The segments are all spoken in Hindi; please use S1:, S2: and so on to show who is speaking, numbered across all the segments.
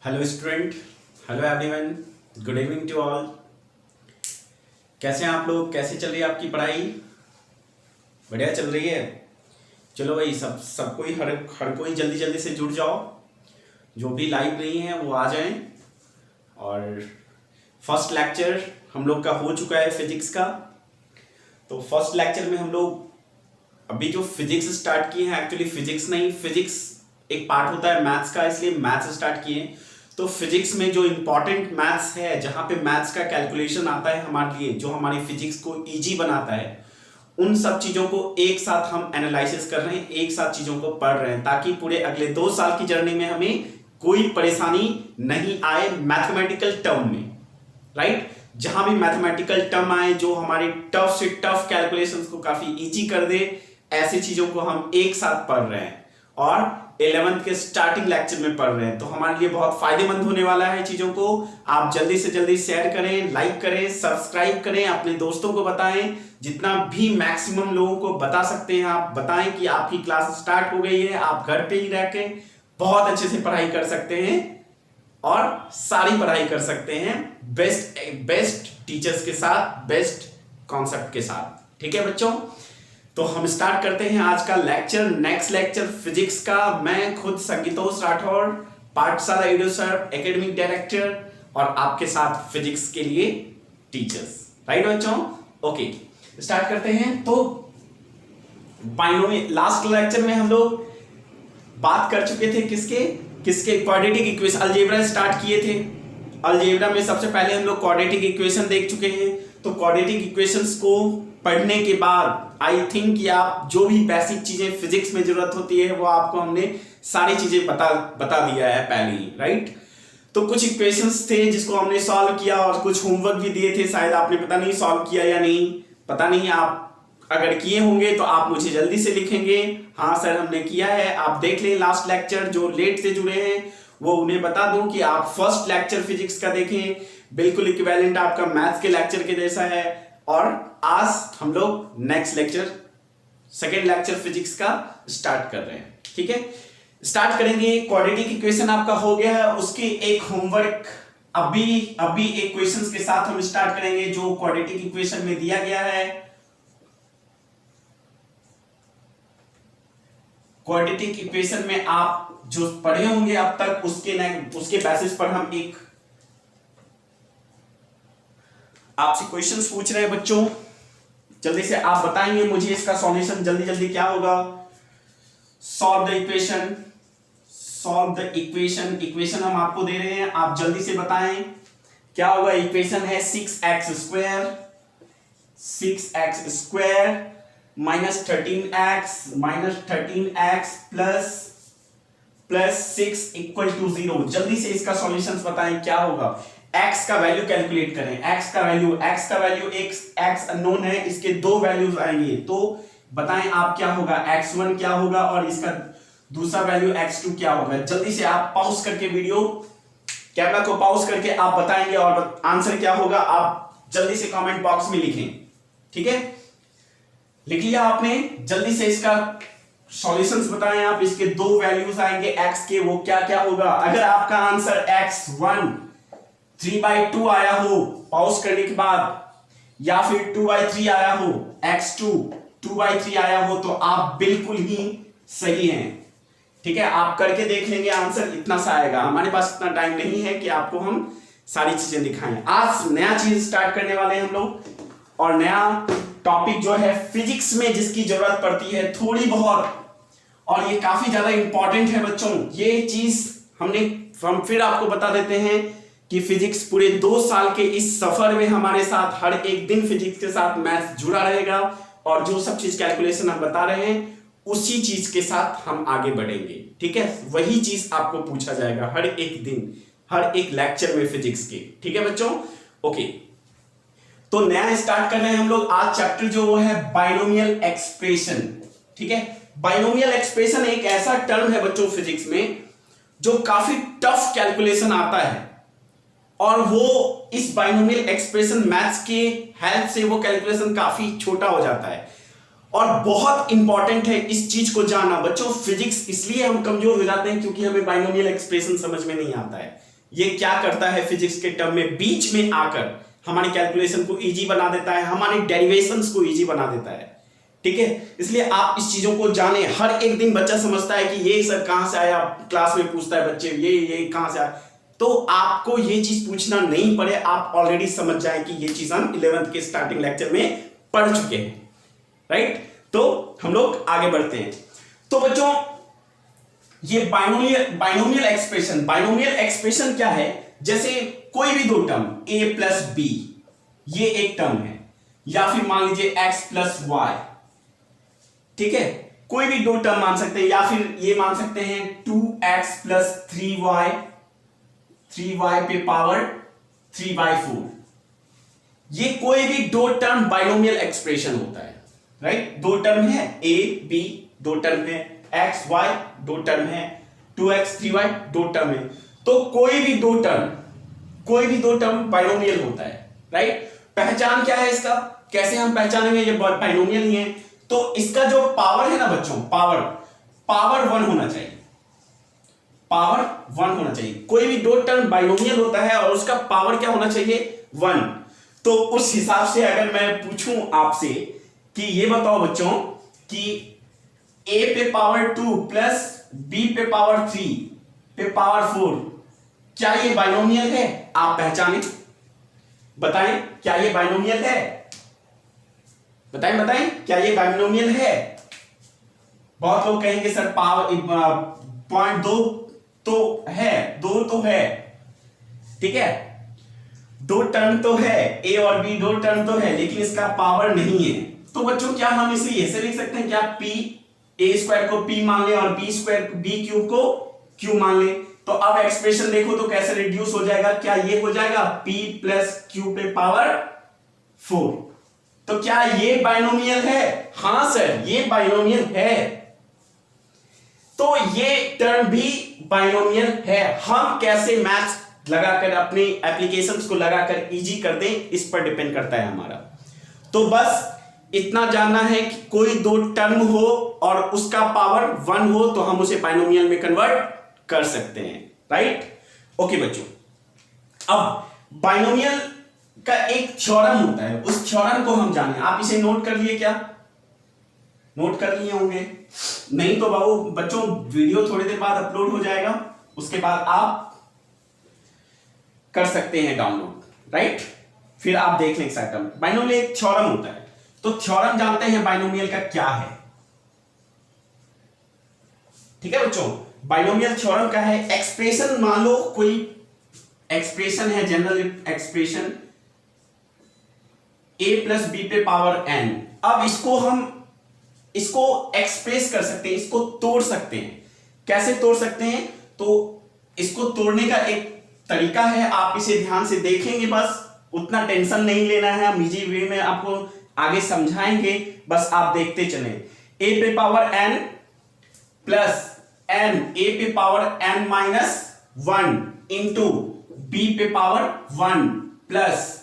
S1: Hello student, hello everyone, good evening to all. कैसे हैं आप लोग? कैसे चल रही है आपकी पढ़ाई? बढ़िया चल रही है। चलो भाई, सब कोई हर कोई जल्दी जल्दी से जुड़ जाओ। जो भी लाइव नहीं है वो आ जाएं। और फर्स्ट लेक्चर हम लोग का हो चुका है फिजिक्स का। तो फर्स्ट लेक्चर में हम लोग अभी जो फिजिक्स स्टार्ट किए हैं, एक्चुअली फिजिक्स नहीं, फिजिक्स एक पार्ट होता है मैथ्स का, इसलिए मैथ्स स्टार्ट किए। तो फिजिक्स में जो इंपॉर्टेंट मैथ्स है, जहां पे मैथ्स का कैलकुलेशन आता है हमारे लिए, जो हमारी फिजिक्स को इजी बनाता है, उन सब चीजों को एक साथ हम एनालिसिस कर रहे हैं, एक साथ चीजों को पढ़ रहे हैं, ताकि पूरे अगले 2 साल की जर्नी में हमें कोई परेशानी नहीं आए मैथमेटिकल टर्म में। राइट? जहां भी मैथमेटिकल टर्म आए जो हमारे टफ से टफ कैलकुलेशंस को काफी इजी कर दे, ऐसी चीजों को हम एक साथ पढ़ रहे हैं और 11th के स्टार्टिंग लेक्चर में पढ़ रहे हैं। तो हमारे लिए बहुत फायदेमंद होने वाला है चीजों को। आप जल्दी से जल्दी शेयर करें, लाइक करें, सब्सक्राइब करें, अपने दोस्तों को बताएं, जितना भी मैक्सिमम लोगों को बता सकते हैं आप बताएं कि आपकी क्लास स्टार्ट हो गई है। आप घर पे ही रह के बहुत अच्छे से पढ़ाई कर सकते हैं और सारी पढ़ाई कर सकते हैं बेस्ट टीचर्स के साथ, बेस्ट कॉन्सेप्ट के साथ। ठीक है बच्चों, तो हम स्टार्ट करते हैं आज का लेक्चर, नेक्स्ट लेक्चर फिजिक्स का। मैं खुद संगीतोष राठौर, पाठशाला एडुसर्व एकेडमिक डायरेक्टर, और आपके साथ फिजिक्स के लिए टीचर्स। राइट बच्चों? ओके, स्टार्ट करते हैं। तो बाइनोमियल, लास्ट लेक्चर में हम लोग बात कर चुके थे किसके क्वाड्रेटिक इक्वेशन, अलजेब्रा स्टार्ट किए थे। अलजेब्रा में सबसे पहले हम लोग क्वाड्रेटिक इक्वेशन देख चुके हैं। तो क्वाड्रेटिक इक्वेशंस को पढ़ने के बाद आई थिंक कि आप जो भी बेसिक चीजें फिजिक्स में जरूरत होती है वो आपको हमने सारी चीजें बता दिया है पहले ही। राइट? तो कुछ इक्वेशंस थे जिसको हमने सॉल्व किया और कुछ होमवर्क भी दिए थे, शायद आपने पता नहीं सॉल्व किया या नहीं, पता नहीं। आप अगर किए होंगे तो आप मुझे जल्दी से लिखेंगे, हाँ सर हमने किया है। आप देख लें लास्ट लेक्चर, जो लेट से जुड़े हैं वो उन्हें बता दूं कि आप फर्स्ट लेक्चर फिजिक्स का देखें, बिल्कुल इक्विवेलेंट आपका मैथ्स के लेक्चर के जैसा है। और आज हम लोग next lecture, second lecture physics का स्टार्ट कर रहे हैं। ठीक है, स्टार्ट करेंगे। क्वाड्रेटिक इक्वेशन आपका हो गया है, उसकी एक होमवर्क अभी एक क्वेश्चंस के साथ हम स्टार्ट करेंगे जो क्वाड्रेटिक इक्वेशन में दिया गया है। क्वाड्रेटिक इक्वेशन में आप जो पढ़े होंगे अब तक, उसके बेसिस पर हम एक आपसे क्वेश्चंस पूछ रहे हैं बच्चों। जल्दी से आप बताएंगे मुझे इसका सॉल्यूशन जल्दी जल्दी क्या होगा। सॉल्व द इक्वेशन हम आपको दे रहे हैं, आप जल्दी से बताएं क्या होगा। इक्वेशन है 6x square minus 13x plus 6 equal to 0। जल्दी से इसका सॉल्यूशंस बताएं क्या होगा। x का वैल्यू कैलकुलेट करें। x का वैल्यू x अननोन है, इसके 2 वैल्यूज आएंगे, तो बताएं आप क्या होगा। x1 क्या होगा और इसका दूसरा वैल्यू x2 क्या होगा। जल्दी से आप पॉज करके वीडियो कैमरा को पॉज करके आप बताएंगे और आंसर क्या होगा आप जल्दी से कमेंट बॉक्स में लिखें। ठीक है, लिख लिया आपने? जल्दी से इसका सॉल्यूशंस बताएं आप। इसके 2 वैल्यूज आएंगे x के, वो क्या क्या होगा। अगर आपका आंसर x1 3/2 आया हो पॉज करने के बाद, या फिर 2/3 आया हो, x2 2/3 आया हो, तो आप बिल्कुल ही सही हैं। ठीक है, आप करके देख लेंगे, आंसर इतना सा आएगा। हमारे पास इतना टाइम नहीं है कि आपको हम सारी चीजें दिखाएं। आज नया चीज स्टार्ट करने वाले हैं हम लोग, और नया टॉपिक जो है फिजिक्स में जिसकी जरूरत पड़ती है थोड़ी बहुत, और ये काफी ज्यादा इंपॉर्टेंट है बच्चों। ये चीज हम फिर आपको बता देते हैं कि फिजिक्स पूरे 2 साल के इस सफर में हमारे साथ हर एक दिन फिजिक्स के साथ मैथ्स जुड़ा रहेगा, और जो सब चीज कैलकुलेशन हम बता रहे हैं उसी चीज के साथ हम आगे बढ़ेंगे। ठीक है, वही चीज आपको पूछा जाएगा हर एक दिन, हर एक लेक्चर में फिजिक्स के। ठीक है बच्चों? ओके, तो नया स्टार्ट कर रहे हैं हम लोग आज चैप्टर, जो वो है बाइनोमियल एक्सप्रेशन। ठीक है, बाइनोमियल एक्सप्रेशन एक ऐसा टर्म है बच्चों फिजिक्स में जो काफी टफ कैलकुलेशन आता है, और वो इस बाइनोमियल एक्सप्रेशन मैथ्स के हेल्प से वो कैलकुलेशन काफी छोटा हो जाता है, और बहुत इंपॉर्टेंट है इस चीज को जानना बच्चों। फिजिक्स इसलिए हम कमजोर हो जाते हैं क्योंकि हमें बाइनोमियल एक्सप्रेशन समझ में नहीं आता है। ये क्या करता है फिजिक्स के टर्म में, बीच में आकर हमारी कैलकुलेशन को इजी बना देता है, हमारी डेरिवेशंस को इजी बना देता है। ठीक है, इसलिए आप इस चीजों को जाने। हर एक दिन बच्चा समझता है कि ये सर कहां से आया, क्लास में पूछता है बच्चे ये कहां से आया, तो आपको ये चीज पूछना नहीं पड़े, आप ऑलरेडी समझ जाए कि ये चीज हम 11th के स्टार्टिंग लेक्चर में पढ़ चुके हैं। राइट, तो हम लोग आगे बढ़ते हैं। तो बच्चों ये बाइनोमियल एक्सप्रेशन क्या है, जैसे कोई भी दो टर्म a प्लस बी, ये एक टर्म है, या फिर मान लीजिए x प्लस वाई। ठीक है, कोई भी दो टर्म मान सकते हैं, या फिर ये मान सकते हैं 2x प्लस 3y पे पावर 3/4। ये कोई भी दो टर्म बाइनोमियल एक्सप्रेशन होता है। राइट, दो टर्म है a b, दो टर्म है x y, दो टर्म है 2x 3y, दो टर्म है। तो कोई भी दो टर्म बाइनोमियल होता है। राइट, पहचान क्या है इसका, कैसे हम पहचानेंगे ये बाइनोमियल ही है। तो इसका जो पावर है ना बच्चों, पावर 1 होना चाहिए, पावर 1 होना चाहिए। कोई भी दो टर्म बाइनोमियल होता है और उसका पावर क्या होना चाहिए, 1। तो उस हिसाब से अगर मैं पूछूं आपसे कि ये बताओ बच्चों कि a पे पावर 2 प्लस b पे पावर 3 पे पावर 4, क्या ये बाइनोमियल है? आप पहचाने, बताएं क्या ये बाइनोमियल है? बताएं क्या ये बाइनोमियल है? बहुत लोग कहेंगे सर पावर 0.2 तो है, 2 तो है। ठीक है, दो टर्म तो है, a और b दो टर्म तो है, लेकिन इसका पावर नहीं है। तो बच्चों क्या हम इसे ऐसे लिख सकते हैं, क्या p a स्क्वायर को p मान ले और b क्यूब को q मान ले? तो अब एक्सप्रेशन देखो तो कैसे रिड्यूस हो जाएगा, क्या ये हो जाएगा p प्लस q पे पावर 4। तो क्या ये बाइनोमियल है? हां सर, ये बाइनोमियल है। तो ये टर्म भी बाइनोमियल है। हम कैसे मैथ्स लगाकर, अपने एप्लीकेशंस को लगाकर इजी कर दें, इस पर डिपेंड करता है हमारा। तो बस इतना जानना है कि कोई दो टर्म हो और उसका पावर 1 हो तो हम उसे बाइनोमियल में कन्वर्ट कर सकते हैं। राइट, ओके बच्चों, अब बाइनोमियल का एक थ्योरम होता है, उस थ्योरम को हम जाने। आप इसे नोट कर लिए क्या? नोट कर लिए होंगे, नहीं तो बाबू बच्चों वीडियो थोड़ी देर बाद अपलोड हो जाएगा, उसके बाद आप कर सकते हैं डाउनलोड। राइट, फिर आप देख लें सकते हैं। बाइनोमियल एक थ्योरम होता है, तो थ्योरम जानते हैं बाइनोमियल का क्या है। ठीक है बच्चों, बाइनोमियल थ्योरम का है एक्सप्रेशन, मान लो कोई एक्सप्रेशन है, general expression a plus b पे पावर n। अब इसको एक्सप्रेस कर सकते हैं, इसको तोड़ सकते हैं। कैसे तोड़ सकते हैं? तो इसको तोड़ने का एक तरीका है, आप इसे ध्यान से देखेंगे, बस उतना टेंशन नहीं लेना है, हम इजी वे में आपको आगे समझाएंगे, बस आप देखते चलें। a पे power n plus n, a पे power n minus 1 into b पे power 1 plus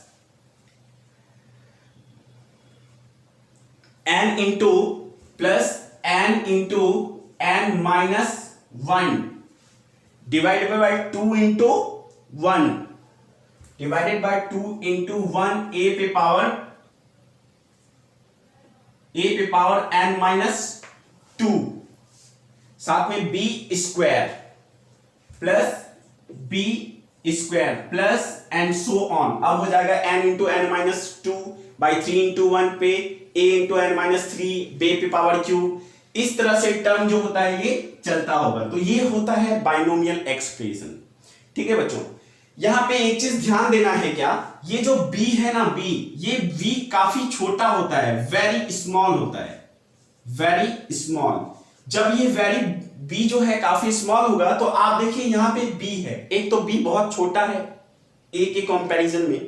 S1: n into plus n into n minus 1 divided by 2 into 1 divided by 2 into 1 a पे पावर n माइनस 2, साथ में b square plus and so on. अब हो जाएगा n into n minus 2 by 3 into 1 पे a इंटू n माइनस 3 बे पे पावर क्यूब। इस तरह से टर्म जो होता है ये चलता होगा। तो ये होता है बाइनोमियल एक्सप्रेशन। ठीक है बच्चों, यहां पे एक चीज ध्यान देना है, क्या ये जो b है ना, ये v काफी छोटा होता है, वेरी स्मॉल होता है, वेरी स्मॉल। जब ये b जो है काफी स्मॉल होगा तो आप देखिए यहां पे b है, एक तो b बहुत छोटा है a के कंपैरिजन में।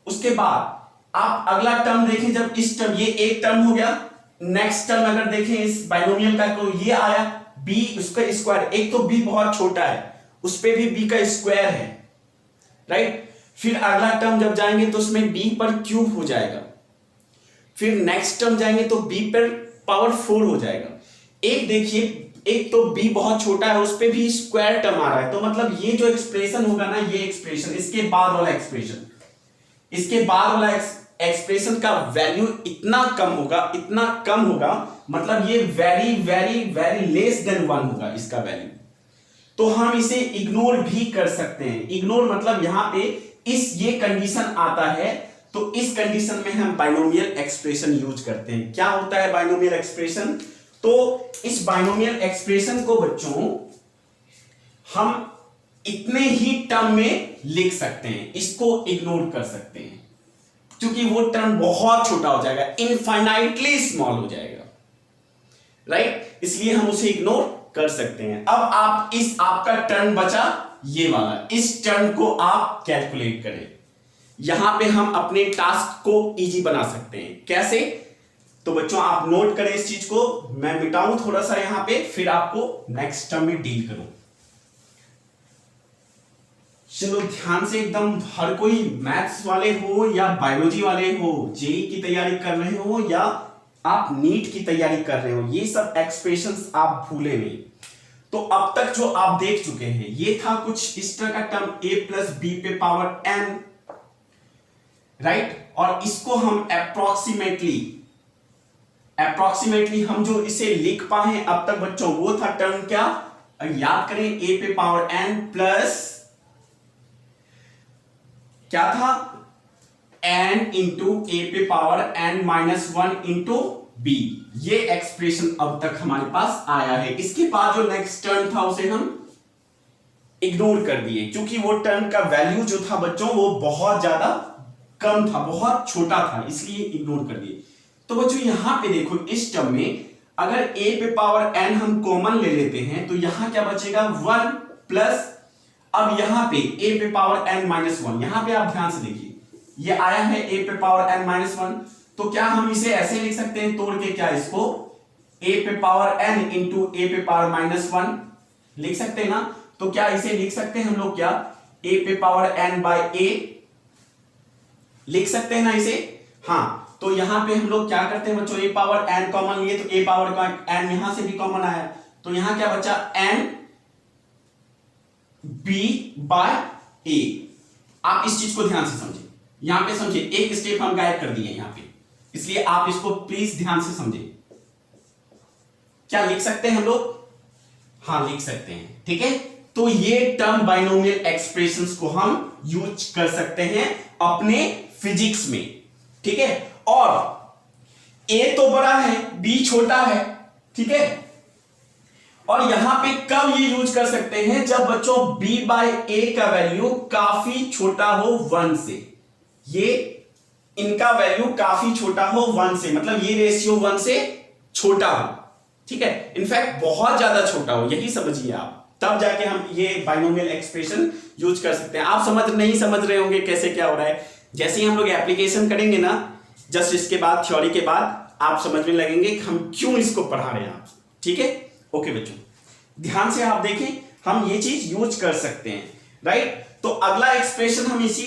S1: उसके बाद आप अगला टर्म देखें, जब इस टर्म, ये एक टर्म हो गया, नेक्स्ट टर्म अगर देखें इस बाइनोमियल का, तो ये आया b उसका स्क्वायर। एक तो b बहुत छोटा है, उस पे भी b का स्क्वायर है। राइट, फिर अगला टर्म जब जाएंगे तो उसमें b पर क्यूब हो जाएगा। फिर नेक्स्ट टर्म जाएंगे तो b पर पावर 4 हो जाएगा। एक देखिए, एक तो b बहुत छोटा है, उस पे भी स्क्वायर टर्म आ रहा है, तो मतलब ये जो एक्सप्रेशन होगा ना, ये एक्सप्रेशन, इसके बाद वाला एक्सप्रेशन, इसके बाद वाला एक्सप्रेशन का वैल्यू इतना कम होगा, मतलब ये very very very less than 1 होगा इसका वैल्यू। तो हम इसे इग्नोर भी कर सकते हैं। इग्नोर मतलब यहां पे ये कंडीशन आता है, तो इस कंडीशन में हम बाइनोमियल एक्सप्रेशन यूज करते हैं। क्या होता है बाइनोमियल एक्सप्रेशन? तो इस बाइनोमियल एक्सप्रेशन को बच्चों हम इतने ही टर्म में लिख सकते हैं, इसको इग्नोर कर सकते हैं, क्योंकि वो टर्म बहुत छोटा हो जाएगा, इनफाइनाइटली स्मॉल हो जाएगा, राइट? इसलिए हम उसे इग्नोर कर सकते हैं। अब आप आपका टर्म बचा ये वाला, इस टर्म को आप कैलकुलेट करें। यहां पे हम अपने टास्क को इजी बना सकते हैं। कैसे? तो बच्चों आप नोट करें इस चीज को, मैं मिटाऊं थोड़ा सा यहां पे, फिर आपको नेक्स्ट टर्म में डील करूं। चलो ध्यान से एकदम, हर कोई मैथ्स वाले हो या बायोलॉजी वाले हो, जेई की तैयारी कर रहे हो या आप नीट की तैयारी कर रहे हो, ये सब एक्सप्रेशंस आप भूले नहीं। तो अब तक जो आप देख चुके हैं, ये था कुछ इस तरह का टर्म a प्लस बी पे पावर n, राइट? और इसको हम अप्रोक्सीमेटली हम जो इसे लिख पाए अब तक बच्चों, वो था टर्म क्या? याद करें, a पे पावर n प्लस क्या था? n इंटू a पे power n minus 1 into b। ये एक्सप्रेशन अब तक हमारे पास आया है। इसके बाद जो नेक्स्ट टर्म था उसे हम इग्नोर कर दिए, क्योंकि वो टर्म का वैल्यू जो था बच्चों वो बहुत ज्यादा कम था, बहुत छोटा था, इसलिए इग्नोर कर दिए। तो बच्चों यहां पे देखो, इस टर्म में अगर a पे पावर n हम कॉमन ले लेते हैं, तो यहां क्या बचेगा? 1 प्लस, अब यहां पे a पे पावर n माइनस 1, यहां पे आप ध्यान से देखिए, ये आया है a पे पावर n माइनस 1, तो क्या हम इसे ऐसे लिख सकते हैं तोड़ के? क्या इसको a पे पावर n इंटू a पे पावर माइनस 1 लिख सकते हैं ना? तो क्या इसे लिख सकते हैं हम लोग क्या? a पे पावर n बाय a लिख सकते हैं ना इसे? हाँ, तो यहां पे हम लोग क्या करते हैं बच्चों, a पावर n कॉमन लिए, तो a पावर का n यहां से भी कॉमन आया, तो यहां क्या बचा? n b by a। आप इस चीज को ध्यान से समझिए, यहां पे समझिए, एक स्टेप हम गायब कर दिए यहां पे, इसलिए आप इसको प्लीज ध्यान से समझिए। क्या लिख सकते हैं हम लोग? हाँ लिख सकते हैं, ठीक है। तो ये टर्म बाइनोमियल एक्सप्रेशंस को हम यूज कर सकते हैं अपने फिजिक्स में, ठीक है। और a तो बड़ा है, b छोटा है, ठीक है। और यहां पे कब ये यूज कर सकते हैं? जब बच्चों b बाय a का वैल्यू काफी छोटा हो 1 से, ये इनका वैल्यू काफी छोटा हो 1 से, मतलब ये रेशियो 1 से छोटा हो, ठीक है, इनफैक्ट बहुत ज्यादा छोटा हो, यही समझिए आप, तब जाके हम ये बाइनोमियल एक्सप्रेशन यूज कर सकते हैं। आप समझ रहे होंगे कैसे क्या हो रहा है। जैसे ही हम लोग एप्लीकेशन करेंगे ना, जस्ट इसके बाद, थ्योरी के बाद आप समझने लगेंगे कि हम क्यों इसको पढ़ा रहे हैं आप, ठीक है। ओके बच्चों, ध्यान से आप देखें, हम ये चीज यूज कर सकते हैं, राइट। तो अगला एक्सप्रेशन हम इसी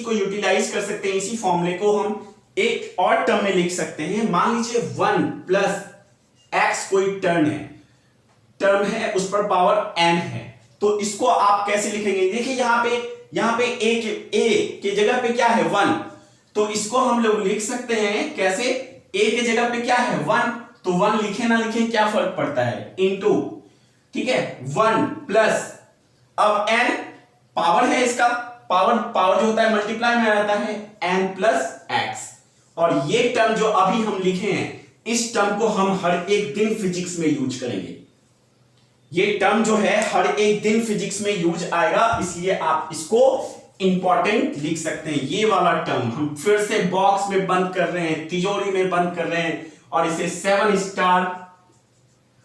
S1: को यूटिलाइज कर सकते हैं, इसी फॉर्मूले को हम एक और टर्म में लिख सकते हैं। मान लीजिए 1 प्लस एक्स कोई टर्म है, उस पर पावर n है, तो इसको आप कैसे लिखेंगे? देखिए यहां पे a के जगह पे क्या है? 1, तो इसको हम लोग लिख सकते हैं कैसे? a के जगह पे क्या है? 1, तो 1 लिखे ना लिखे क्या फर्क पड़ता है? इनटू, ठीक है, 1 प्लस, अब n पावर है, इसका पावर जो होता है मल्टीप्लाई में आता है, n प्लस x। और ये टर्म जो अभी हम लिखे हैं, इस टर्म को हम हर एक दिन फिजिक्स में यूज करेंगे। ये टर्म जो है हर एक दिन फिजिक्स में यूज आएगा, इसलिए आप इसको इंपॉर्टेंट लिख सकते हैं। ये वाला टर्म हम फिर से बॉक्स में बंद कर रहे हैं, तिजोरी में बंद कर रहे हैं, और इसे 7 स्टार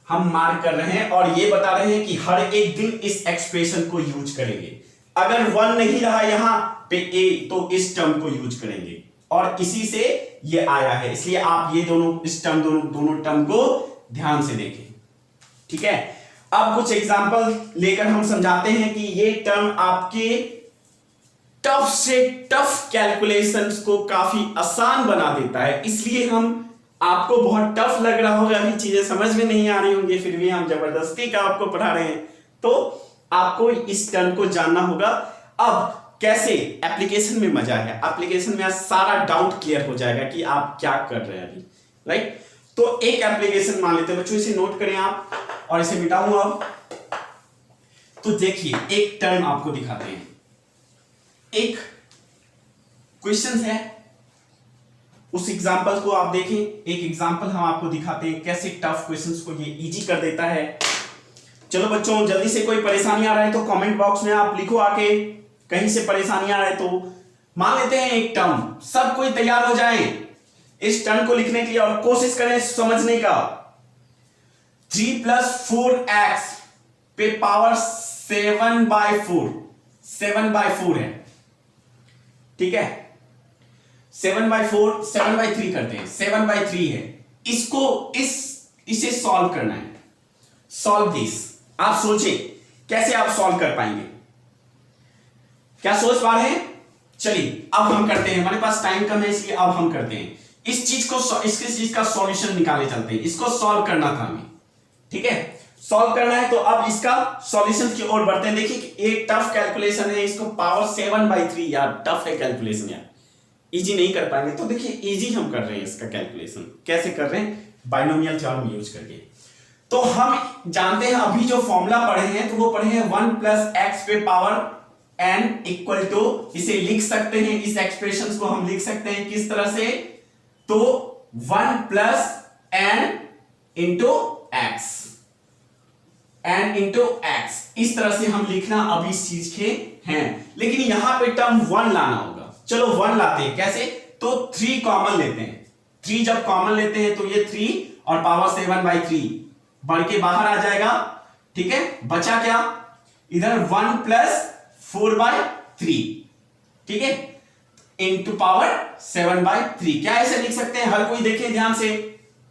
S1: हम मार्क कर रहे हैं, और ये बता रहे हैं कि हर एक दिन इस एक्सप्रेशन को यूज करेंगे। अगर 1 नहीं रहा यहां पे a, तो इस टर्म को यूज करेंगे, और इसी से ये आया है, इसलिए आप ये दोनों टर्म को ध्यान से देखें, ठीक है। अब कुछ एग्जांपल लेकर हम समझाते हैं कि ये टर्म आपके टफ से टफ कैलकुलेशंस को काफी आसान बना देता है, इसलिए हम आपको बहुत टफ लग रहा होगा, अभी चीजें समझ में नहीं आ रही होंगी, फिर भी हम जबरदस्ती का आपको पढ़ा रहे हैं, तो आपको इस टर्म को जानना होगा। अब कैसे एप्लीकेशन में मजा है, एप्लीकेशन में सारा डाउट क्लियर हो जाएगा कि आप क्या कर रहे हैं अभी, राइट। तो एक एप्लीकेशन मान लेते हैं बच्चों, इसे नोट करें आप और इसे मिटाऊं अब। तो देखिए एक टर्म आपको दिखाते हैं, एक क्वेश्चन है, उस एग्जांपल को आप देखें। एक एग्जांपल हम आपको दिखाते हैं कैसे टफ क्वेश्चंस को ये इजी कर देता है। चलो बच्चों, जल्दी से कोई परेशानी आ रहा है तो कमेंट बॉक्स में आप लिखो आके, कहीं से परेशानी आ रहा है तो। मान लेते हैं एक टर्म, सब कोई तैयार हो जाए इस टर्म को लिखने के लिए और कोशिश करें समझने का। 3 + 4x पे पावर 7/4, 7/4 है, ठीक है। 7/4, 7/3 करते हैं, 7/3 है। इसको इसे सॉल्व करना है। सॉल्व दिस, आप सोचें कैसे आप सॉल्व कर पाएंगे, क्या सोच पा रहे हैं? चलिए अब हम करते हैं, हमारे पास टाइम कम है इसलिए अब हम करते हैं इस चीज को, इसके चीज का सॉल्यूशन निकाले चलते हैं। इसको सॉल्व करना था हमें, ठीक है, सॉल्व करना है। तो अब इसका सॉल्यूशन की ओर बढ़ते हैं। देखिए एक टफ कैलकुलेशन है, इसको पावर 7/3, यार टफ है कैलकुलेशन यार, इजी नहीं कर पाएंगे। तो देखिए इजी हम कर रहे हैं इसका कैलकुलेशन, कैसे कर रहे हैं? बाइनोमियल थ्योरम यूज करके। तो हम जानते हैं अभी जो फॉर्मूला पढ़े हैं तो वो पढ़े हैं 1 + x पे पावर n इक्वल टू, इसे लिख सकते हैं, इस एक्सप्रेशन को हम लिख सकते हैं किस तरह से? तो 1 + n × x, n × x, इस तरह से हम लिखना अब इस चीज के हैं। लेकिन यहां पे टर्म 1 लाना होगा। चलो 1 लाते हैं, कैसे? तो 3 कॉमन लेते हैं। 3 जब कॉमन लेते हैं तो ये 3 और पावर 7/3 बढ़ के बाहर आ जाएगा, ठीक है। बचा क्या? इधर 1 + 4/3, ठीक है, इंटू पावर 7/3। क्या ऐसे लिख सकते हैं? हर कोई देखे ध्यान से,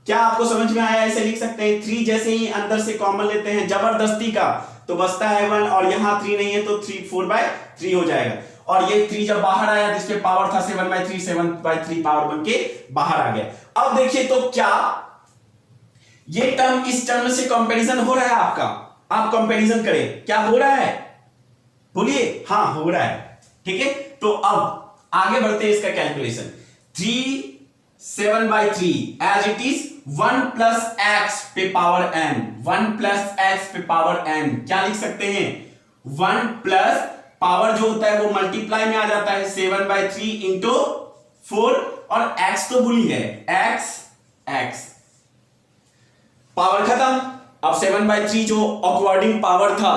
S1: क्या आपको समझ में आया? ऐसे लिख सकते हैं 3 जैसे ही अंदर से कॉमन लेते हैं जबरदस्ती का तो बचता है 1, और यहां 3 नहीं है तो 4/3 हो जाएगा। और ये 3 जब बाहर आया जिसपे पावर था 7/3, 7/3 पावर बन के बाहर आ गया। अब देखिए तो क्या ये टर्म इस टर्म से कंपैरिजन हो रहा है आपका? आप कंपैरिजन करें, क्या हो रहा है? बोलिए। हाँ हो रहा है, ठीक है। तो अब आगे बढ़ते हैं इसका calculation. 3 7/3 as it is 1 + x पे पावर n, 1 + x पे पावर n क्या लिख सकते हैं? 1 प्लस पावर जो होता है वो मल्टीप्लाई में आ जाता है 7/3 इंटू 4, और x तो भूल गए, x पावर खत्म। अब 7/3 जो अकॉर्डिंग पावर था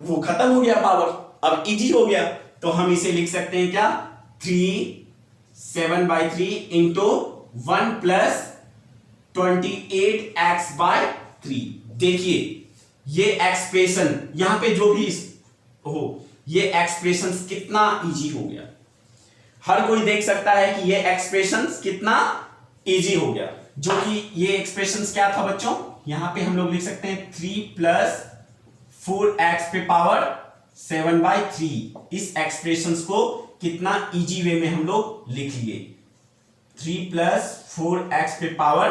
S1: वो खत्म हो गया पावर, अब इजी हो गया। तो हम इसे लिख सकते हैं क्या? 3 7/3 इंटू 1 + 28x/3। देखिए ये एक्सप्रेशन यहां पे जो भी हो, ये एक्सप्रेशन कितना इजी हो गया। हर कोई देख सकता है कि ये एक्सप्रेशन कितना इजी हो गया। जो कि ये एक्सप्रेशन क्या था बच्चों? यहां पे हम लोग लिख सकते हैं 3 + 4x पे पावर 7/3। इस एक्सप्रेशन को कितना इजी वे में हम लोग लिख लिए। 3 + 4x पे पावर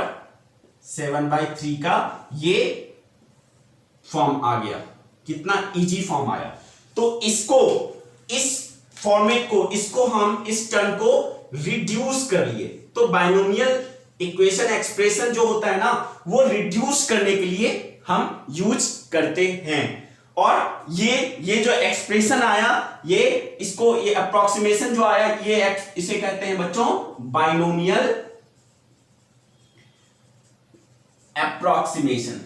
S1: 7/3 का ये फॉर्म आ गया, कितना इजी फॉर्म आया। तो इसको, इस फॉर्मेट को, इसको हम इस टर्म को रिड्यूस कर लिए। तो बाइनोमियल इक्वेशन एक्सप्रेशन जो होता है ना, वो रिड्यूस करने के लिए हम यूज करते हैं। और ये जो एक्सप्रेशन आया, ये इसको, ये अप्रोक्सीमेशन जो आया, ये इसे कहते हैं बच्चों बाइनोमियल अप्रोक्सीमेशन।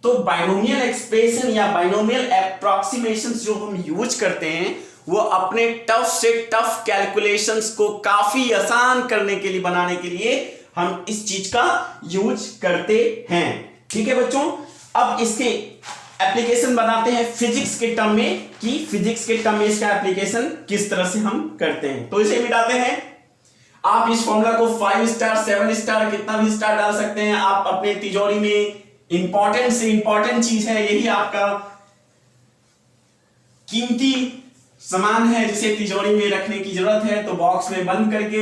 S1: तो बाइनोमियल एक्सप्रेशन या बाइनोमियल अप्रोक्सीमेशन जो हम यूज करते हैं वो अपने टफ से टफ कैलकुलेशंस को काफी आसान करने के लिए, बनाने के लिए हम इस चीज का यूज करते हैं, ठीक है बच्चों। अब इसके एप्लीकेशन बनाते हैं फिजिक्स के टर्म में, कि फिजिक्स के टर्म में इसका एप्लीकेशन किस तरह से हम करते हैं। तो इसे मिटाते हैं। आप इस फॉर्मूला को 5 स्टार 7 स्टार कितना भी स्टार डाल सकते हैं आप अपने तिजोरी में। इंपॉर्टेंट से इंपॉर्टेंट चीज है, यही आपका कीमती सामान है जिसे तिजोरी में रखने की जरूरत है। तो बॉक्स में बंद करके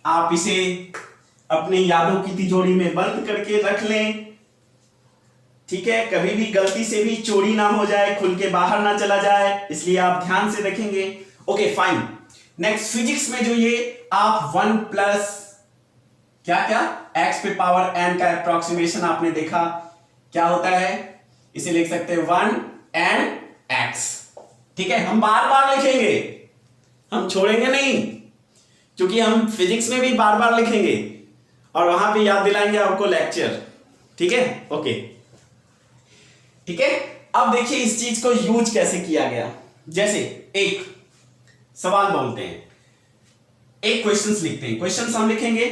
S1: आप इसे अपने यादों की तिजोरी में बंद करके रख लें, ठीक है, कभी भी गलती से भी चोरी ना हो जाए, खुल के बाहर ना चला जाए, इसलिए आप ध्यान से रखेंगे। Okay fine. नेक्स्ट फिजिक्स में जो ये आप 1 प्लस क्या क्या x पे पावर n का अप्रोक्सीमेशन आपने देखा, क्या होता है, इसे लिख सकते हैं 1 n x, ठीक है। हम बार बार लिखेंगे, हम छोड़ेंगे नहीं, क्योंकि हम फिजिक्स में भी बार बार लिखेंगे और वहां पे याद दिलाएंगे आपको लेक्चर, ठीक है। ओके ठीक है। अब देखिए इस चीज को यूज कैसे किया गया। जैसे एक सवाल बोलते हैं, एक क्वेश्चंस लिखते हैं, क्वेश्चंस हम लिखेंगे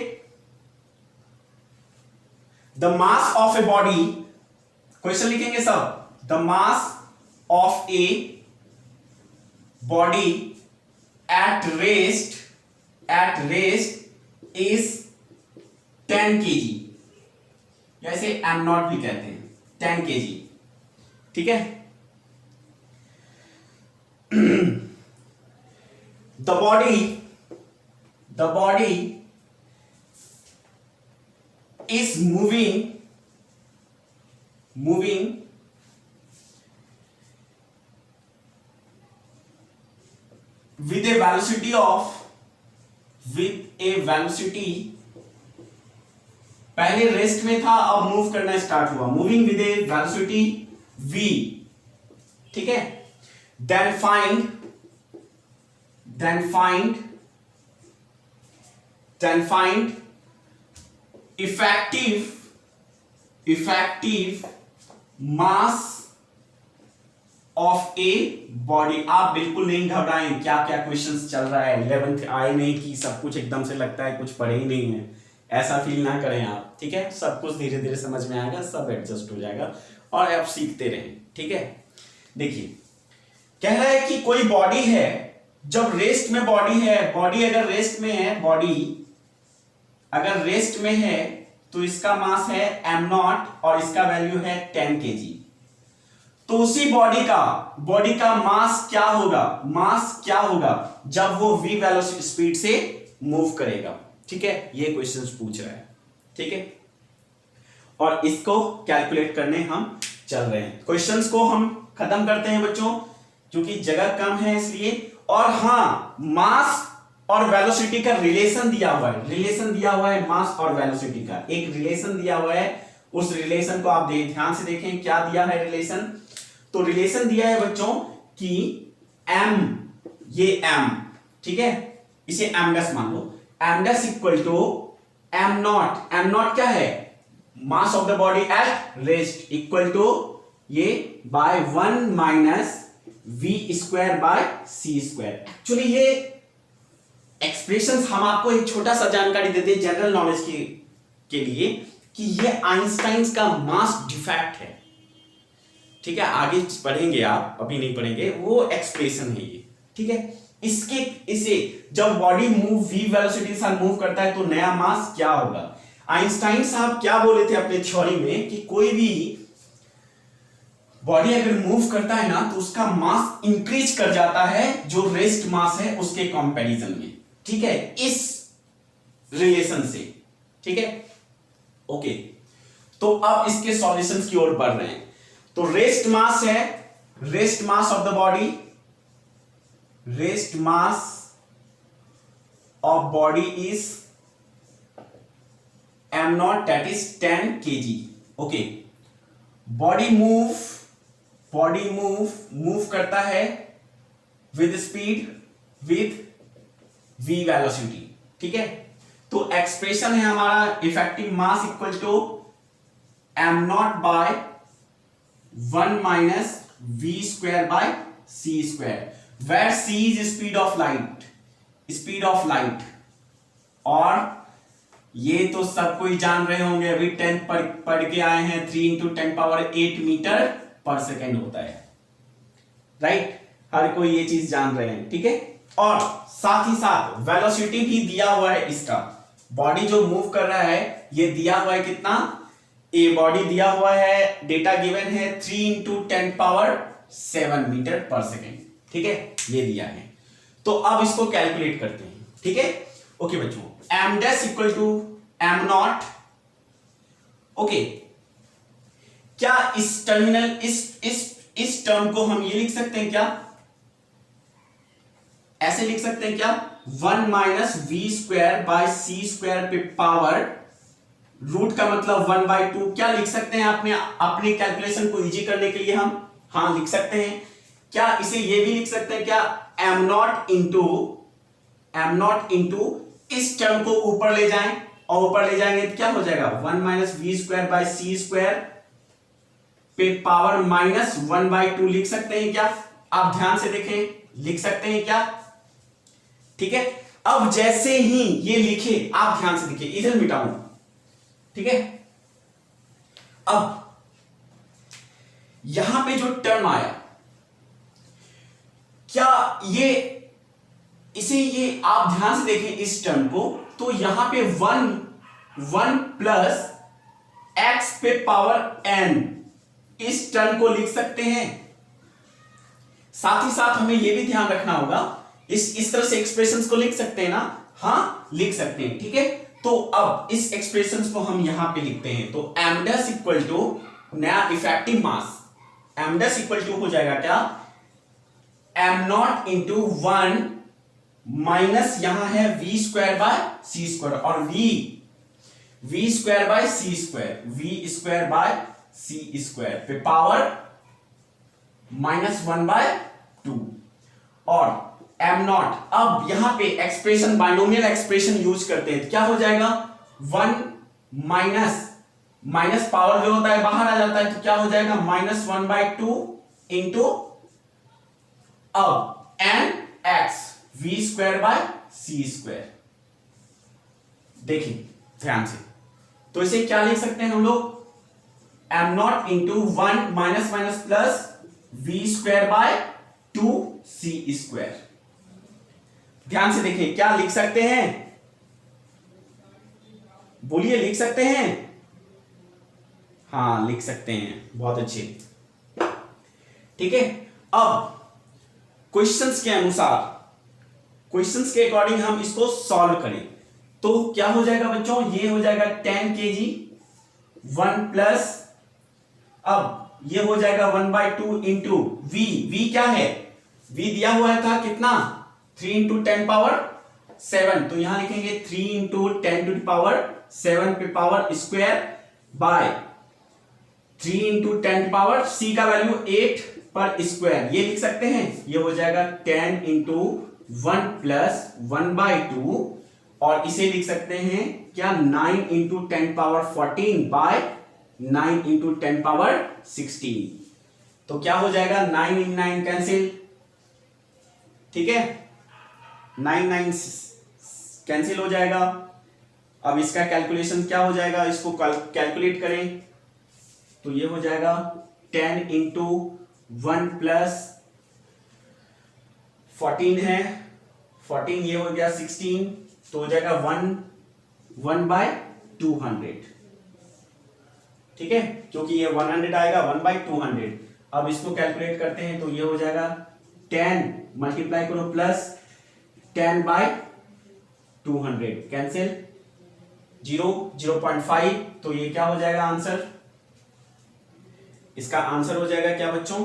S1: the mass of a body, question लिखेंगे सब, the mass of a body at rest is 10 kg, जैसे एम नॉट भी कहते हैं, 10 kg, ठीक है। The body is moving with a velocity, पहले रेस्ट में था, अब मूव करना स्टार्ट हुआ, moving with a velocity v, ठीक है। Then find effective mass of a body. आप बिल्कुल नहीं घबराएं, क्या क्या क्वेश्चंस चल रहा है, 11th आए नहीं कि सब कुछ एकदम से लगता है कुछ पढ़े ही नहीं है, ऐसा फील ना करें आप, ठीक है। सब कुछ धीरे धीरे समझ में आएगा, सब एडजस्ट हो जाएगा और आप सीखते रहें, ठीक है। देखिए कह रहा है कि कोई बॉडी है, जब रेस्ट में बॉडी है, बॉडी अगर रेस्ट में है, बॉडी अगर रेस्ट में है तो इसका मास है m नॉट और इसका वैल्यू है 10 kg। तो उसी बॉडी का मास क्या होगा जब वो v वेलोसिटी स्पीड से मूव करेगा, ठीक है। ये क्वेश्चंस पूछ रहा है, ठीक है, और इसको कैलकुलेट करने हम चल रहे हैं। क्वेश्चंस को हम खत्म करते हैं बच्चों, क्योंकि जगह कम है इसलिए। और हाँ, मास और वेलोसिटी का रिलेशन दिया हुआ है, मास और वेलोसिटी का एक रिलेशन दिया हुआ है। उस रिलेशन को आप ध्यान से देखें, क्या दिया है रिलेशन। तो रिलेशन दिया है बच्चों कि m, ये m, ठीक है, इसे m डैश मान लो, m dash equal to m nought क्या है, mass of the body at rest, equal to ये by 1 minus v square by c square. Actually ये एक्सप्रेशंस हम आपको एक छोटा सा जानकारी देते हैं जनरल नॉलेज के लिए कि ये आइंस्टाइन का मास डिफेक्ट है, ठीक है। आगे पढ़ेंगे आप, अभी नहीं पढ़ेंगे, वो एक्सप्रेशन है ये, ठीक है। इसे जब बॉडी मूव v वेलोसिटी के साथ मूव करता है तो नया मास क्या होगा। आइंस्टाइन साहब क्या बोले थे अपने थ्योरी में कि कोई भी बॉडी अगर मूव करता है ना तो उसका मास इंक्रीज कर जाता है जो रेस्ट मास है उसके कंपैरिजन में, ठीक है, इस रिलेशन से, ठीक है। ओके, तो अब इसके सॉल्यूशंस की ओर बढ़ रहे हैं। तो रेस्ट मास है, rest mass of the body, rest mass of body is m naught, that is 10 kg। Okay, body move करता है with speed with v velocity, ठीक है। तो एक्सप्रेशन है हमारा effective mass equal to m naught by 1 minus v square by c square, where c is speed of light. और ये तो सब कोई जान रहे होंगे, अभी 10th पढ़ के आए हैं, 3 × 10⁸ मीटर पर सेकेंड होता है, राइट। हर कोई ये चीज जान रहे हैं, ठीक है। और साथ ही साथ वेलोसिटी भी दिया हुआ है, इसका बॉडी जो मूव कर रहा है ये दिया हुआ है कितना, ये बॉडी दिया हुआ है, डेटा गिवन है 3 × 10⁷ मीटर पर सेकेंड, ठीक है, ये दिया है। तो अब इसको कैलकुलेट करते हैं, ठीक है। ओके बच्चों, m dash equal to m naught. Okay, क्या इस टर्मिनल इस टर्म को हम ये लिख सकते हैं क्या, ऐसे लिख सकते हैं क्या, 1 minus v square by C square पे पावर रूट का मतलब 1/2, क्या लिख सकते हैं अपने कैलकुलेशन को इजी करने के लिए हम, हाँ लिख सकते हैं। क्या इसे ये भी लिख सकते हैं क्या, एम नॉट इंटू इस टर्म को ऊपर ले जाएं, और ऊपर ले जाएंगे तो क्या हो जाएगा, 1 minus v square by C square पे पावर माइनस 1/2 लिख सकते हैं क्या, आप ध्यान से देखें, लिख सकते हैं क्या, ठीक है। अब जैसे ही ये लिखे, आप ध्यान से देखिए, इधर मिटाऊं, ठीक है। अब यहां पे जो टर्म आया, क्या ये ये आप ध्यान से देखें इस टर्म को, तो यहां पे 1 प्लस एक्स पे पावर n इस टर्म को लिख सकते हैं। साथ ही साथ हमें यह भी ध्यान रखना होगा, इस तरह से एक्सप्रेशंस को लिख सकते हैं ना, हाँ लिख सकते हैं, ठीक है। तो अब इस एक्सप्रेशंस को हम यहां पे लिखते हैं, तो एम डैश इक्वल टू नया effective mass, m dash equal to हो जाएगा क्या, एम नॉट इंटू 1 माइनस यहां है V square by C square, और V square by C square, V square by C square पे पावर -1/2 और एम नॉट। अब यहां पे एक्सप्रेशन बाइनोमियल एक्सप्रेशन यूज करते हैं, तो क्या हो जाएगा, 1 माइनस पावर जो होता है बाहर आ जाता है, तो क्या हो जाएगा -1/2 इंटू अब n x v square by C square. देखिए ध्यान से, तो इसे क्या लिख सकते हैं हम लोग, m naught into 1 minus minus plus v square by 2 c square. ध्यान से देखिए, क्या लिख सकते हैं, बोलिए, लिख सकते हैं, हाँ लिख सकते हैं, बहुत अच्छे, ठीक है। अब क्वेश्चंस के अनुसार, क्वेश्चंस के अकॉर्डिंग हम इसको सॉल्व करें, तो क्या हो जाएगा बच्चों, ये हो जाएगा 10 kg 1 प्लस, अब ये हो जाएगा 1/2 इंटू वी क्या है, वी दिया हुआ था कितना, 3 इंटू 10 पावर 7, तो यहां लिखेंगे 3 इंटू 10 टू पावर 7 पे power square by 3 into 10 power C का वैल्यू 8 पर स्क्वायर, ये लिख सकते हैं, ये हो जाएगा 10 इंटू 1 प्लस 1/2, और इसे लिख सकते हैं क्या, 9 इंटू 10 पावर 14 बाय 9 इंटू 10 पावर 16, तो क्या हो जाएगा, 9 इन 9 कैंसिल, ठीक है, 9 कैंसिल हो जाएगा। अब इसका कैलकुलेशन क्या हो जाएगा, इसको कैलकुलेट करें, तो ये हो जाएगा 10 इंटू 1 प्लस 14 है, 14 ये हो गया 16, तो हो जाएगा 1/200, ठीक है, क्योंकि ये 100 आएगा 1/200। अब इसको कैलकुलेट करते हैं, तो ये हो जाएगा 10 मल्टीप्लाई करो प्लस 10/200 कैंसिल, 0.5, तो ये क्या हो जाएगा आंसर, इसका आंसर हो जाएगा क्या बच्चों,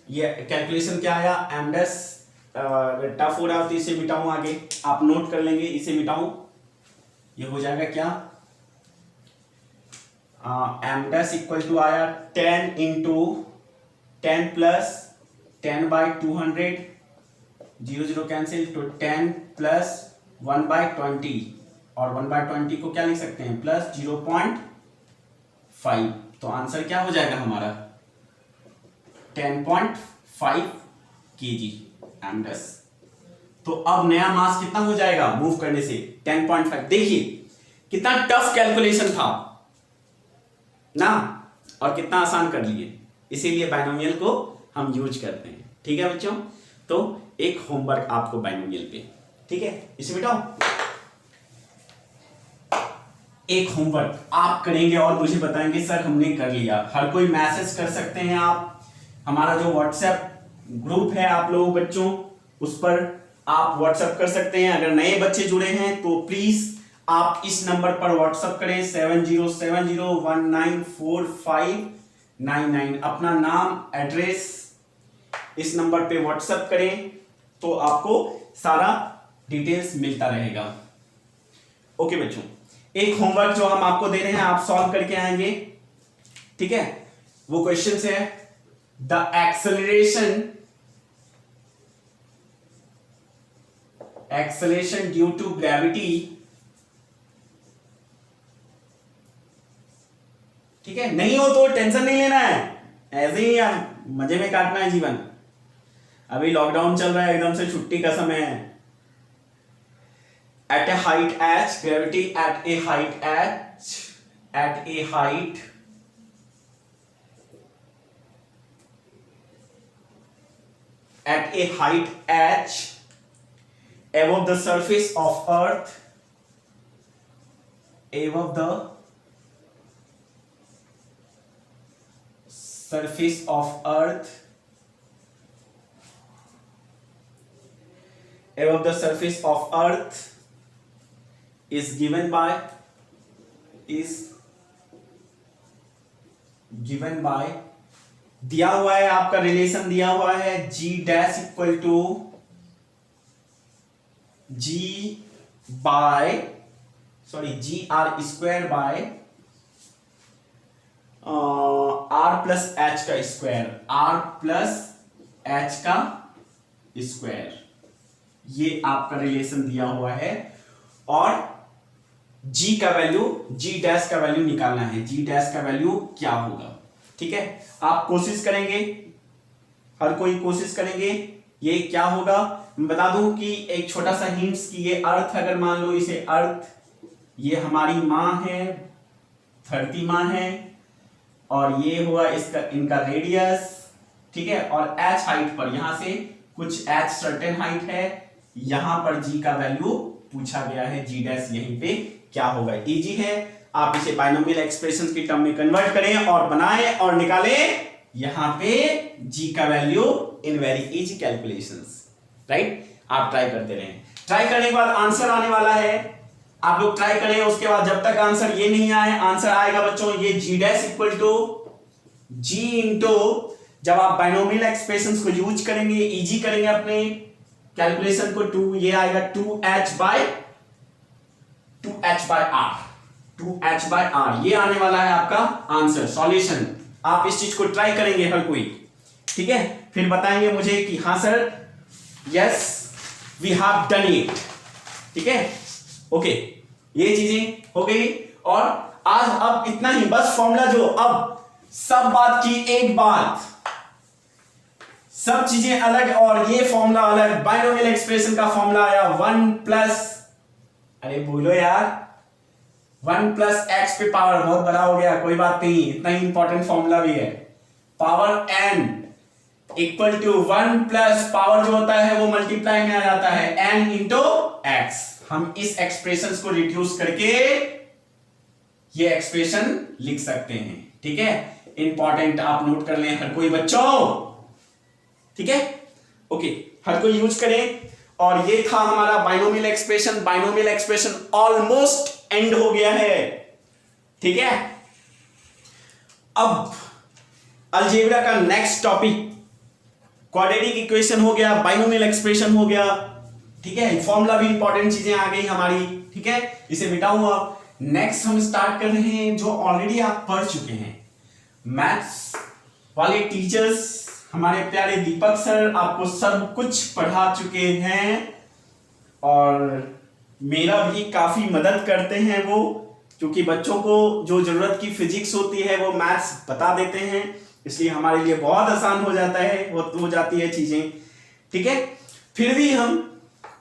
S1: ये कैलकुलेशन क्या आया, एम डैश, टफ हो रहा है तो इसे मिटाऊं, आगे आप नोट कर लेंगे, इसे मिटाऊं, ये हो जाएगा क्या, एम डैश इक्वल टू आया 10 इंटू 10 प्लस 10/200, 0 कैंसिल, तो 10 प्लस 1/20, और 1/20 को क्या लिख सकते हैं, प्लस 0.5, तो आंसर क्या हो जाएगा हमारा 10.5 kg एम डैश। तो अब नया मास कितना हो जाएगा मूव करने से, 10.5। देखिए कितना टफ कैलकुलेशन था ना, और कितना आसान कर लिए, इसीलिए बाइनोमियल को हम यूज करते हैं, ठीक है बच्चों। तो एक होमवर्क आपको बाइनोमियल पे, ठीक है, इसे मिटाओ, एक होमवर्क आप करेंगे और मुझे बताएंगे सर हमने कर लिया। हर कोई मैसेज कर सकते हैं आप, हमारा जो व्हाट्सएप ग्रुप है आप लोगों बच्चों, उस पर आप व्हाट्सएप कर सकते हैं। अगर नए बच्चे जुड़े हैं तो प्लीज आप इस नंबर पर व्हाट्सएप करें 7070194599। अपना नाम एड्रेस इस नंबर पे व्हाट्सएप करें तो आपको सारा डिटेल्स मिलता रहेगा। ओके बच्चों, एक होमवर्क जो हम आपको दे रहे हैं आप सॉल्व करके आएंगे, ठीक है। वो क्वेश्चन है the acceleration due to gravity, ठीक है। नहीं हो तो टेंशन नहीं लेना है, ऐसे ही मजे में काटना है जीवन। अभी लॉकडाउन चल रहा है, एकदम से छुट्टी का समय है। at a height h, gravity at a height h, at a height h above the surface of earth, above the surface of earth, above the surface of earth is given by दिया हुआ है, आपका रिलेशन दिया हुआ है g dash equal to g r square by r plus h का स्क्वायर, r प्लस h का स्क्वायर, ये आपका रिलेशन दिया हुआ है। और g का वैल्यू, g डैश का वैल्यू निकालना है, g डैश का वैल्यू क्या होगा, ठीक है। आप कोशिश करेंगे, हर कोई कोशिश करेंगे। ये क्या होगा मैं बता दूं कि एक छोटा सा हिंट्स कि ये अर्थ, अगर मान लो इसे अर्थ, ये हमारी माँ है, धरती माँ है, और ये हुआ इसका इनका रेडियस, ठीक है। और h हाइट पर यहां से कुछ h सर्टेन हाइट है, यहां पर g का वैल्यू पूछा गया है, g डैश यहीं पे क्या होगा। इजी है, आप इसे बाइनोमियल एक्सप्रेशंस की टर्म में कन्वर्ट करें और बनाएं और निकालें यहां पे g का value in very easy calculations, right. आप ट्राई करते रहें, ट्राई करने के बाद आंसर आने वाला है, आप लोग ट्राई करें। उसके बाद जब तक आंसर ये नहीं आए, आंसर आएगा बच्चों ये g dash equal to g into, जब आप बाइनोमियल एक्सप्रेशंस को यूज करेंगे, इजी करेंगे अपने कैलकुलेशन को, 2 ये आएगा 2h बाय r, ये आने वाला है आपका आंसर, सॉल्यूशन। आप इस चीज को ट्राई करेंगे हर कोई, ठीक है। फिर बताएंगे मुझे कि हाँ sir, yes we have done it, ठीक है। ओके, ये चीजें हो गई। और आज अब इतना ही बस, फॉर्मूला जो, अब सब बात की एक बात, सब चीजें अलग और ये फॉर्मूला अलग। बाइनोमियल एक्सप्रेशन का फॉर्मूला आया 1 प्लस, अरे बोलो यार, 1 प्लस एक्स पे पावर, बहुत बड़ा हो गया, कोई बात नहीं, इतना ही इंपॉर्टेंट फॉर्मूला भी है। Power n equal to 1 plus power जो होता है वो मल्टीप्लाई में आ जाता है n इंटू एक्स। हम इस एक्सप्रेशन को रिड्यूस करके ये एक्सप्रेशन लिख सकते हैं, ठीक है। इंपॉर्टेंट, आप नोट कर लें हर कोई बच्चों, ठीक है। ओके, हर कोई यूज करें। और ये था हमारा binomial expression. Binomial expression almost and हो गया है, ठीक है। अब अलजेब्रा का नेक्स्ट टॉपिक क्वाड्रेटिक इक्वेशन हो गया, बाइनोमियल एक्सप्रेशन हो गया, ठीक है। फॉर्मूला भी इंपॉर्टेंट चीजें आ गई हमारी, ठीक है। इसे मिटाऊंगा। नेक्स्ट हम स्टार्ट कर रहे हैं जो ऑलरेडी आप पढ़ चुके हैं, मैथ्स वाले टीचर्स हमारे प्यारे दीपक सर आपको सब कुछ पढ़ा चुके हैं और मेरा भी काफी मदद करते हैं वो, क्योंकि बच्चों को जो जरूरत की फिजिक्स होती है वो मैथ्स बता देते हैं, इसलिए हमारे लिए बहुत आसान हो जाता है, हो जाती है चीजें, ठीक है। फिर भी हम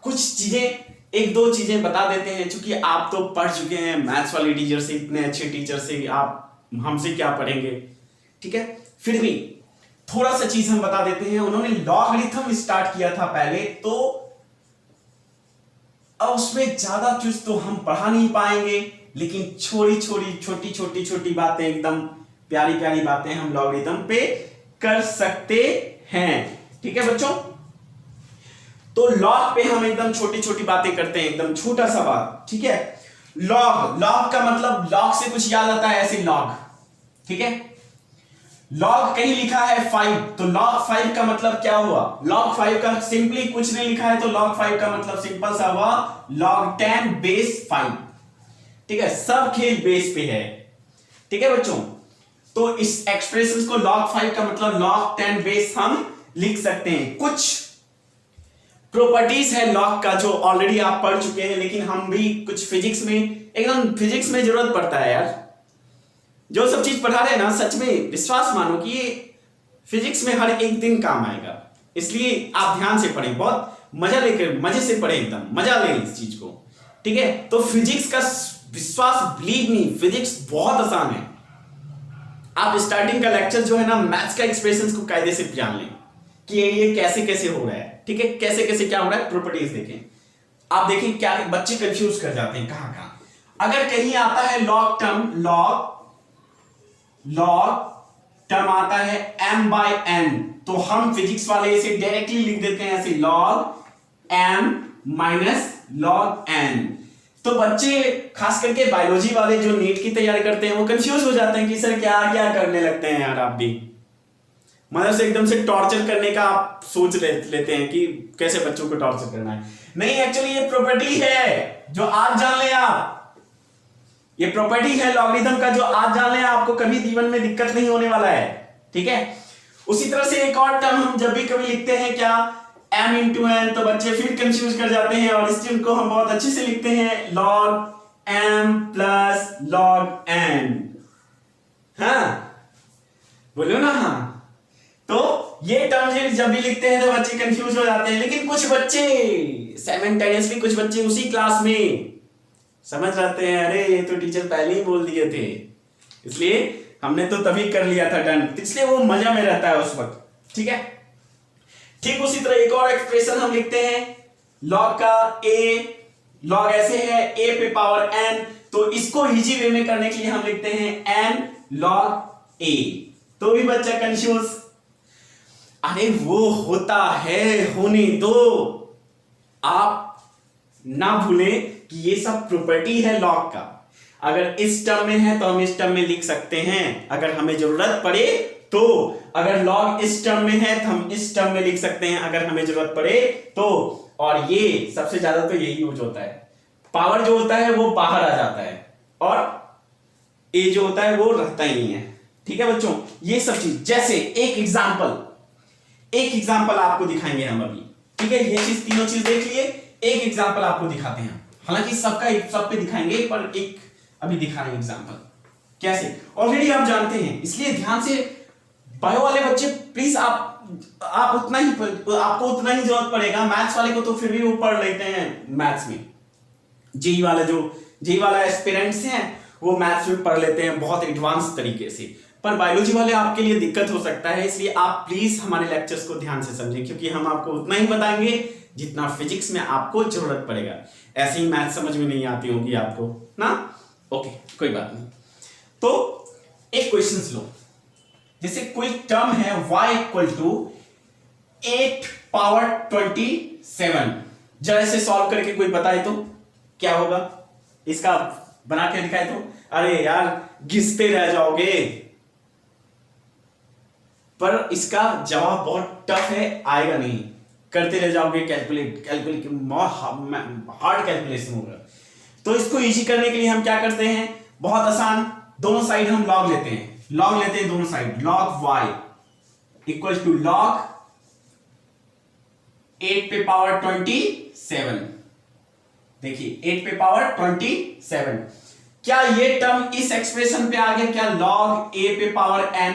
S1: कुछ चीजें, एक दो चीजें बता देते हैं, क्योंकि आप तो पढ़ चुके हैं मैथ्स वाले टीचर से, इतने अच्छे टीचर से, आप हमसे क्या पढ़ेंगे, ठीक है। फिर भी थोड़ा सा चीज हम बता देते हैं। उन्होंने लॉगरिथम स्टार्ट किया था पहले, तो अब उसमें ज्यादा चीज तो हम पढ़ा नहीं पाएंगे, लेकिन छोटी छोटी बातें, एकदम प्यारी प्यारी बातें हम लॉगरिथम पे कर सकते हैं, ठीक है बच्चों। तो लॉग पे हम एकदम छोटी छोटी बातें करते हैं, एकदम छोटा सा बात, ठीक है। लॉग, लॉग का मतलब लॉग से कुछ याद आता है ऐसे लॉग, ठीक है। लॉग कहीं लिखा है 5, तो लॉग 5 का मतलब क्या हुआ? लॉग 5 का सिंपली कुछ नहीं लिखा है, तो लॉग 5 का मतलब सिंपल सा हुआ लॉग 10 बेस 5, ठीक है। सब खेल बेस पे है, ठीक है बच्चों। तो इस एक्सप्रेशन को log 5 का मतलब log 10 बेस हम लिख सकते हैं। कुछ प्रॉपर्टीज है log का जो ऑलरेडी आप पढ़ चुके हैं, लेकिन हम भी कुछ फिजिक्स में, एकदम फिजिक्स में जरूरत पड़ता है यार। जो सब चीज पढ़ा रहे हैं ना, सच में विश्वास मानो कि ये फिजिक्स में हर एक दिन काम आएगा, इसलिए आप ध्यान से पढ़ें, बहुत मजा लेकर, मजे से पढ़ें, एकदम मजा लें इस चीज को, ठीक है। तो फिजिक्स का विश्वास, बिलीव मी, फिजिक्स बहुत आसान है। आप स्टार्टिंग का लेक्चर जो है ना, मैथ्स का एक्सप्रेशंस को कायदे से जान लें कि ये कैसे कैसे हो रहा है, ठीक है, कैसे कैसे क्या हो रहा है, प्रॉपर्टीज देखें। आप देखें क्या बच्चे कंफ्यूज कर जाते हैं कहां कहां। अगर कहीं आता है लॉग टर्म, लॉग टर्म आता है m/n, तो हम फिजिक्स वाले इसे डायरेक्टली लिख देते हैं ऐसे log m minus log n। तो बच्चे खास करके बायोलॉजी वाले जो नीट की तैयारी करते हैं वो कंफ्यूज हो जाते हैं कि सर क्या क्या करने लगते हैं यार। आप भी मतलब से एकदम से टॉर्चर करने का आप सोच लेते हैं कि कैसे बच्चों को टॉर्चर करना है। नहीं, एक्चुअली ये प्रॉपर्टी है जो आज जान ले आप, ये प्रॉपर्टी है लॉगरिथम का जो आज जान ले, आपको कभी जीवन में दिक्कत नहीं होने वाला है, ठीक है। उसी तरह से एक और टर्म हम जब भी कभी लिखते हैं क्या, m इंटू एन, तो बच्चे फिर कंफ्यूज कर जाते हैं और इस टर्म को हम बहुत अच्छे से लिखते हैं log m plus log n। हाँ बोलो ना, हाँ। तो ये टर्म जब भी लिखते हैं तो बच्चे कंफ्यूज हो जाते हैं, लेकिन कुछ बच्चे साइमल्टेनियसली, कुछ बच्चे उसी क्लास में समझ जाते हैं, अरे ये तो टीचर पहले ही बोल दिए थे, इसलिए हमने तो तभी कर लिया था डन, इसलिए वो मजा में रहता है उस वक्त, ठीक है। ठीक उसी तरह एक और एक्सप्रेशन हम लिखते हैं log का a, log ऐसे है a पे पावर n, तो इसको इजी वे में करने के लिए हम लिखते हैं n log a। तो भी बच्चा कंफ्यूज, अरे वो होता है, होने दो, आप ना भूलें कि ये सब प्रॉपर्टी है log का। अगर इस टर्म में है तो हम इस टर्म में लिख सकते हैं, अगर हमें जरूरत पड़े तो। अगर log इस टर्म में है तो हम इस टर्म में लिख सकते हैं अगर हमें जरूरत पड़े तो। और ये सबसे ज्यादा तो यही यूज होता है, पावर जो होता है वो बाहर आ जाता है और a जो होता है वो रहता ही नहीं है, ठीक है बच्चों। ये सब चीज, जैसे एक एग्जांपल आपको दिखाएंगे हम अभी, ठीक है। ये चीज, तीनों चीज देख लिए, एक एग्जांपल आपको दिखाते हैं, हालांकि सब पे दिखाएंगे, पर एक अभी दिखा रहे हैं एग्जांपल। कैसे ऑलरेडी आप जानते हैं, इसलिए ध्यान से बायो वाले बच्चे प्लीज, आप उतना ही, आपको उतना ही जरूरत पड़ेगा। मैथ्स वाले को तो फिर भी वो पढ़ लेते हैं, मैथ्स में जेई वाला एस्पिरेंट्स हैं वो मैथ्स में पढ़ लेते हैं बहुत एडवांस तरीके से, पर बायोलॉजी वाले आपके लिए दिक्कत हो सकता है। इसलिए आप प्लीज हमारे लेक्चर्स को ध्यान से समझें, क्योंकि हम आपको उतना ही बताएंगे जितना फिजिक्स में आपको जरूरत पड़ेगा। ऐसे ही मैथ समझ में नहीं आती होगी आपको ना, ओके कोई बात नहीं। तो एक क्वेश्चन लो, जैसे कोई टर्म है y इक्वल टू 8 पावर 27, जरा इसे सॉल्व करके कोई बताए तो क्या होगा, इसका बना के दिखाए तो। अरे यार घिसते रह जाओगे, पर इसका जवाब बहुत टफ है, आएगा नहीं, करते रह जाओगे, कैलकुलेट हार्ड कैलकुलेशन होगा। तो इसको इजी करने के लिए हम क्या करते हैं, बहुत आसान, दोनों साइड हम लॉग लेते हैं, दोनों side, log y equal to log 8 पे पावर 27। देखिए 8 पे पावर 27, क्या ये टर्म इस एक्सप्रेशन पे आ गया क्या, log a पे पावर n,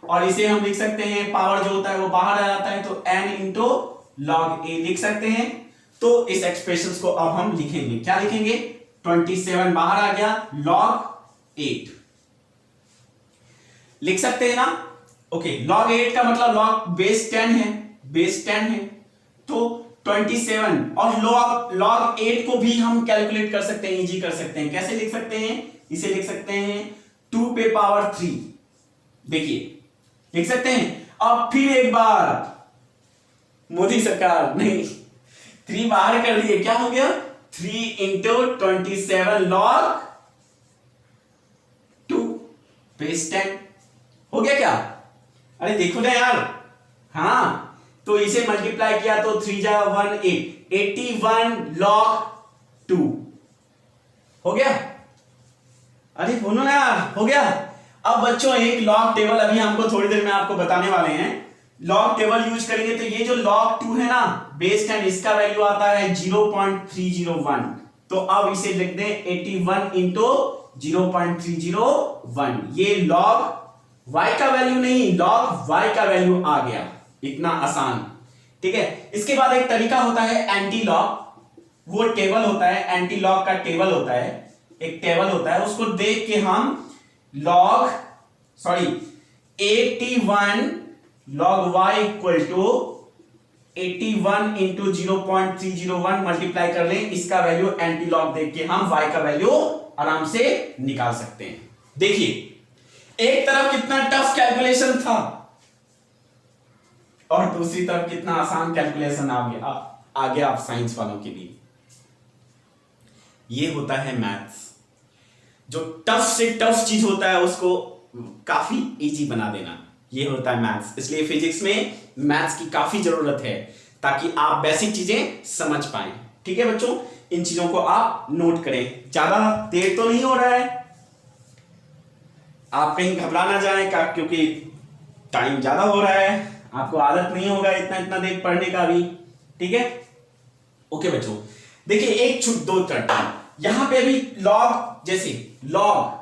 S1: और इसे हम लिख सकते हैं, पावर जो होता है वो बाहर आ जाता है तो n इंटू log a लिख सकते हैं। तो इस एक्सप्रेशन को अब हम लिखेंगे, क्या लिखेंगे, 27 बाहर आ गया, log 8 लिख सकते हैं ना। ओके, log 8 का मतलब log बेस 10 है, तो 27 और log 8 को भी हम कैलकुलेट कर सकते हैं, इजी कर सकते हैं। कैसे लिख सकते हैं, इसे लिख सकते हैं 2 पे पावर 3, देखिए लिख सकते हैं। अब फिर एक बार, मोदी सरकार नहीं, 3 बाहर कर दिए, क्या हो गया 3 इंटू 27 log 2 बेस 10 हो गया क्या? अरे देखो ना यार, हाँ तो इसे मल्टीप्लाई किया तो 3 जा 1 8 81 log 2 हो गया। अरे बोलो ना यार, हो गया। अब बच्चों एक लॉग टेबल अभी हमको थोड़ी देर में आपको बताने वाले हैं। लॉग टेबल यूज करेंगे तो ये जो log 2 है ना बेस 10, इसका वैल्यू आता है 0.301। तो अब इसे लिख दें 81 इंटू 0.301। ये log y का वैल्यू नहीं, log y का वैल्यू आ गया। इतना आसान, ठीक है। इसके बाद एक तरीका होता है एंटी लॉग, वो टेबल होता है, एंटी लॉग का टेबल होता है, एक टेबल होता है, उसको देख के हम log 81 log y equal to 81 into 0.301 multiply कर लें, इसका वैल्यू एंटी लॉग देख के हम y का वैल्यू आराम से निकाल सकते हैं। देखिए एक तरफ कितना टफ कैलकुलेशन था और दूसरी तरफ कितना आसान कैलकुलेशन आ गया आप साइंस वालों के लिए। ये होता है मैथ्स, जो टफ से टफ चीज होता है उसको काफी इजी बना देना, ये होता है मैथ्स। इसलिए फिजिक्स में मैथ्स की काफी जरूरत है ताकि आप बेसिक चीजें समझ पाएं। ठीक है बच्चों, इन चीजों को आप नोट करें। ज्यादा देर तो नहीं हो रहा है, आप कहीं घबरा ना जाएं क्योंकि टाइम ज्यादा हो रहा है, आपको आदत नहीं होगा इतना देर पढ़ने का भी। ठीक है, ओके बच्चों, देखिए एक छुट दो टर्म यहां पे भी लॉग, जैसे लॉग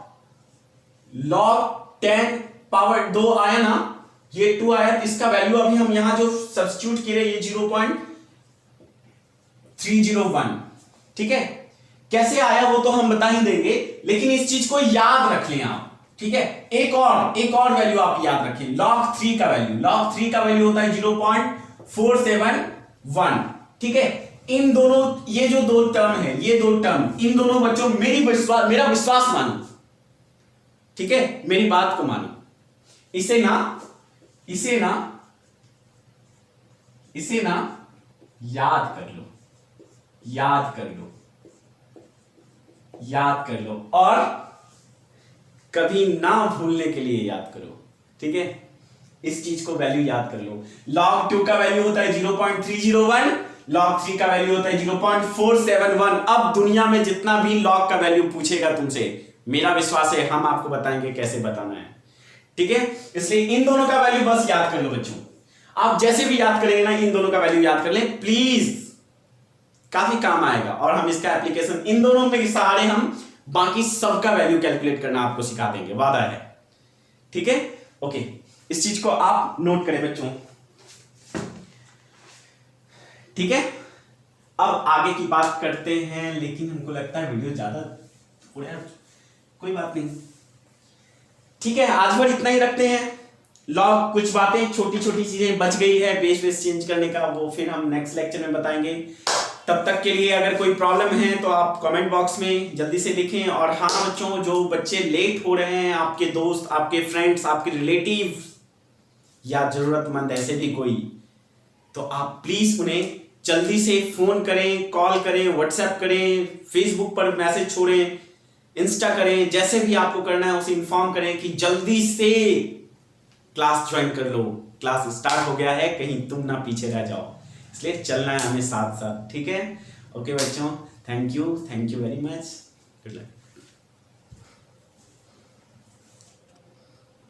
S1: 10 पावर 2 आया ना, ये 2 आया, तो इसका वैल्यू अभी हम यहां जो सब्स्टिट्यूट किए ये 0.301। ठीक है, कैसे आया वो तो हम बता ही देंगे, लेकिन इस चीज को याद रख लें आप। ठीक है, एक और वैल्यू आप याद रखें, log 3 का वैल्यू, log 3 का वैल्यू होता है 0.471। ठीक है, इन दोनों, ये जो दो टर्म है, ये दो टर्म, इन दोनों बच्चों मेरा विश्वास मानो। ठीक है, मेरी बात को मानो, इसे ना याद कर लो और कभी ना भूलने के लिए याद करो। ठीक है, इस चीज को वैल्यू याद कर लो। log 2 का वैल्यू होता है 0.301, log 3 का वैल्यू होता है 0.471। अब दुनिया में जितना भी log का वैल्यू पूछेगा तुमसे, मेरा विश्वास है हम आपको बताएंगे कैसे बताना है। ठीक है, इसलिए इन दोनों का वैल्यू बस याद कर लो बच्चों। आप जैसे भी याद करेंगे ना, इन दोनों का वैल्यू याद कर लें प्लीज, काफी काम आएगा। और हम इसका एप्लीकेशन इन दोनों में सहारे हम बाकी सबका वैल्यू कैलकुलेट करना आपको सिखा देंगे, वादा है। ठीक है, ओके, इस चीज को आप नोट करें बच्चों। ठीक है, अब आगे की बात करते हैं, लेकिन हमको लगता है वीडियो ज्यादा थोड़ा, कोई बात नहीं। ठीक है, आज भर इतना ही रखते हैं। लॉग कुछ बातें छोटी छोटी चीजें बच गई है बेस चेंज करने का, वो फिर हम नेक्स्ट लेक्चर में बताएंगे। तब तक के लिए अगर कोई प्रॉब्लम है तो आप कमेंट बॉक्स में जल्दी से लिखें। और हाँ बच्चों, जो बच्चे लेट हो रहे हैं, आपके दोस्त, आपके फ्रेंड्स, आपके रिलेटिव या जरूरतमंद ऐसे भी कोई, तो आप प्लीज उन्हें जल्दी से फोन करें, कॉल करें, व्हाट्सएप करें, फेसबुक पर मैसेज छोड़ें, इंस्टा करें, जैसे भी आपको करना है उसे इन्फॉर्म करें कि जल्दी से क्लास ज्वाइन कर लो, क्लास स्टार्ट हो गया है, कहीं तुम ना पीछे रह जाओ। इसलिए चलना है हमें साथ साथ। ठीक है, ओके बच्चों, thank you very much, good luck.